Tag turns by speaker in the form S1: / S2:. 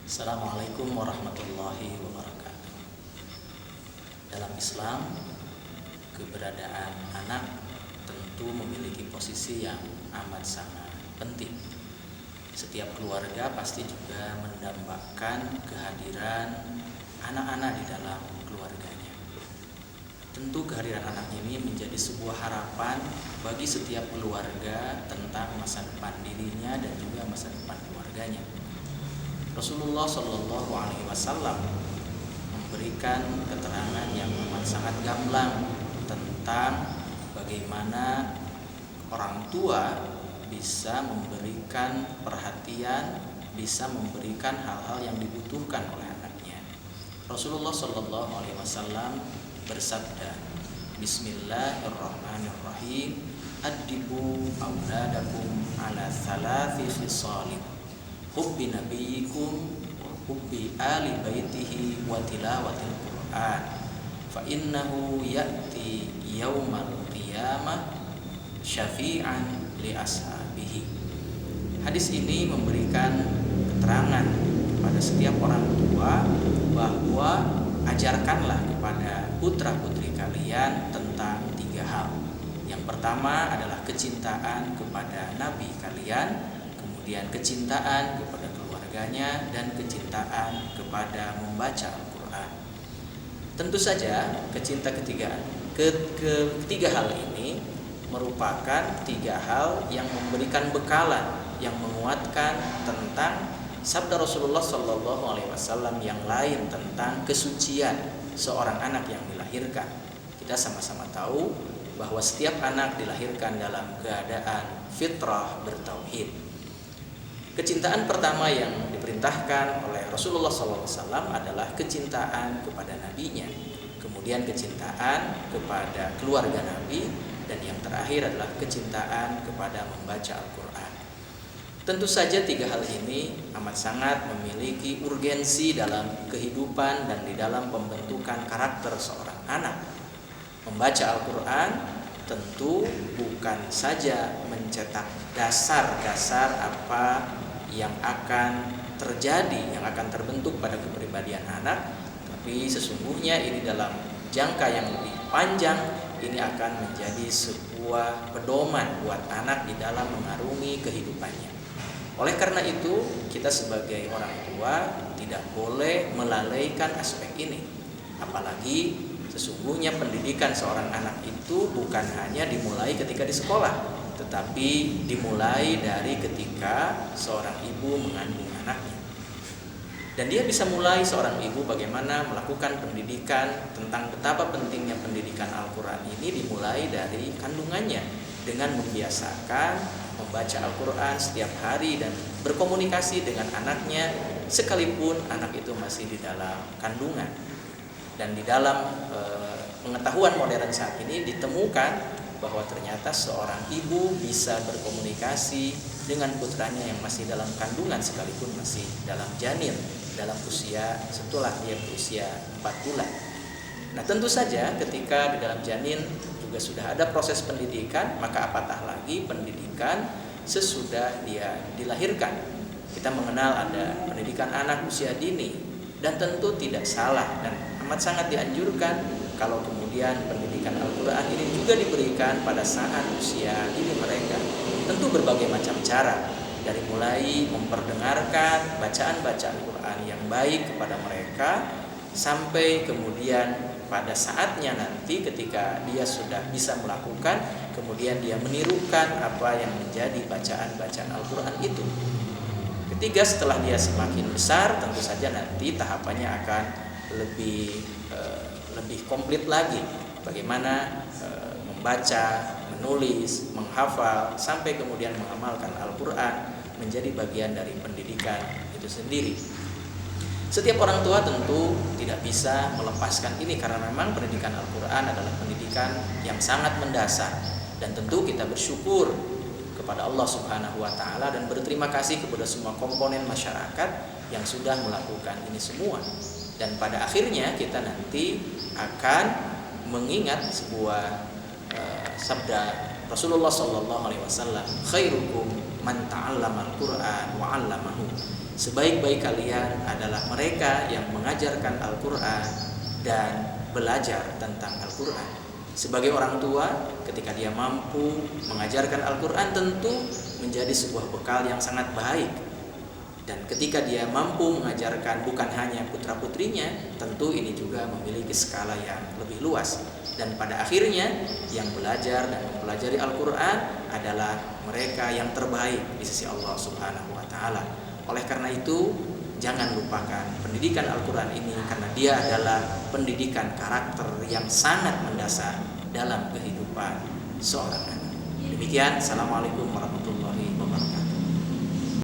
S1: Assalamualaikum warahmatullahi wabarakatuh. Dalam Islam, keberadaan anak tentu memiliki posisi yang amat sangat penting. Setiap keluarga pasti juga mendambakan kehadiran anak-anak di dalam keluarganya. Tentu kehadiran anak ini menjadi sebuah harapan bagi setiap keluarga tentang masa depan dirinya dan juga masa depan keluarganya. Rasulullah Shallallahu Alaihi Wasallam memberikan keterangan yang amat sangat gamblang tentang bagaimana orang tua bisa memberikan perhatian, bisa memberikan hal-hal yang dibutuhkan oleh anaknya. Rasulullah Shallallahu Alaihi Wasallam bersabda, Bismillahirrahmanirrahim, Addibu auladakum ala thalathi khisalin, hubbi nabiyikum wa hubbi ali baitihi wa tilawatil Qur'an, fa innahu ya'ti yaumal qiyamah syafi'an li ashabihi. Hadis ini memberikan keterangan kepada setiap orang tua bahwa ajarkanlah kepada putra-putri kalian tentang 3 hal. Yang pertama adalah kecintaan kepada nabi kalian, kemudian kecintaan kepada keluarganya, dan kecintaan kepada membaca Al-Quran. Tentu saja ketiga hal ini merupakan 3 hal yang memberikan bekalan, yang menguatkan tentang sabda Rasulullah Shallallahu Alaihi Wasallam yang lain tentang kesucian seorang anak yang dilahirkan. Kita sama-sama tahu bahwa setiap anak dilahirkan dalam keadaan fitrah bertauhid. Kecintaan pertama yang diperintahkan oleh Rasulullah SAW adalah kecintaan kepada nabinya, kemudian kecintaan kepada keluarga nabi, dan yang terakhir adalah kecintaan kepada membaca Al-Quran. Tentu saja 3 hal ini amat sangat memiliki urgensi dalam kehidupan dan di dalam pembentukan karakter seorang anak. Membaca Al-Quran tentu bukan saja mencetak dasar-dasar apa yang akan terjadi, yang akan terbentuk pada kepribadian anak, tapi sesungguhnya ini dalam jangka yang lebih panjang, ini akan menjadi sebuah pedoman buat anak di dalam mengarungi kehidupannya. Oleh karena itu, kita sebagai orang tua tidak boleh melalaikan aspek ini. Apalagi sesungguhnya pendidikan seorang anak itu bukan hanya dimulai ketika di sekolah, tetapi dimulai dari ketika seorang ibu mengandung anaknya. Dan dia bisa mulai seorang ibu bagaimana melakukan pendidikan tentang betapa pentingnya pendidikan Al-Quran ini dimulai dari kandungannya, dengan membiasakan membaca Al-Quran setiap hari dan berkomunikasi dengan anaknya sekalipun anak itu masih di dalam kandungan. Dan di dalam pengetahuan modern saat ini ditemukan bahwa ternyata seorang ibu bisa berkomunikasi dengan putranya yang masih dalam kandungan sekalipun masih dalam janin, dalam usia setelah dia berusia 4 bulan. Nah, tentu saja ketika di dalam janin juga sudah ada proses pendidikan, maka apatah lagi pendidikan sesudah dia dilahirkan. Kita mengenal ada pendidikan anak usia dini, dan tentu tidak salah dan amat sangat dianjurkan kalau kemudian pendidikan Al-Quran ini juga diberikan pada saat usia dini mereka. Tentu berbagai macam cara, dari mulai memperdengarkan bacaan-bacaan Quran yang baik kepada mereka, sampai kemudian pada saatnya nanti ketika dia sudah bisa melakukan, kemudian dia menirukan apa yang menjadi bacaan-bacaan Al-Quran itu. Ketiga, setelah dia semakin besar, tentu saja nanti tahapannya akan lebih komplit lagi, bagaimana membaca, menulis, menghafal, sampai kemudian mengamalkan Al-Quran menjadi bagian dari pendidikan itu sendiri. Setiap orang tua tentu tidak bisa melepaskan ini, karena memang pendidikan Al-Quran adalah pendidikan yang sangat mendasar, dan tentu kita bersyukur kepada Allah Subhanahu wa Ta'ala dan berterima kasih kepada semua komponen masyarakat yang sudah melakukan ini semua. Dan pada akhirnya kita nanti akan mengingat sebuah sabda Rasulullah sallallahu alaihi wasallam, khairukum man ta'allama al-Qur'an wa 'allamahu. Sebaik-baik kalian adalah mereka yang mengajarkan Al-Qur'an dan belajar tentang Al-Qur'an. Sebagai orang tua, ketika dia mampu mengajarkan Al-Qur'an tentu menjadi sebuah bekal yang sangat baik. Dan ketika dia mampu mengajarkan bukan hanya putra-putrinya, tentu ini juga memiliki skala yang lebih luas. Dan pada akhirnya yang belajar dan mempelajari Al-Qur'an adalah mereka yang terbaik di sisi Allah Subhanahu wa taala. Oleh karena itu, jangan lupakan pendidikan Al-Qur'an ini, karena dia adalah pendidikan karakter yang sangat mendasar dalam kehidupan seorang anak. Demikian, assalamualaikum warahmatullahi wabarakatuh.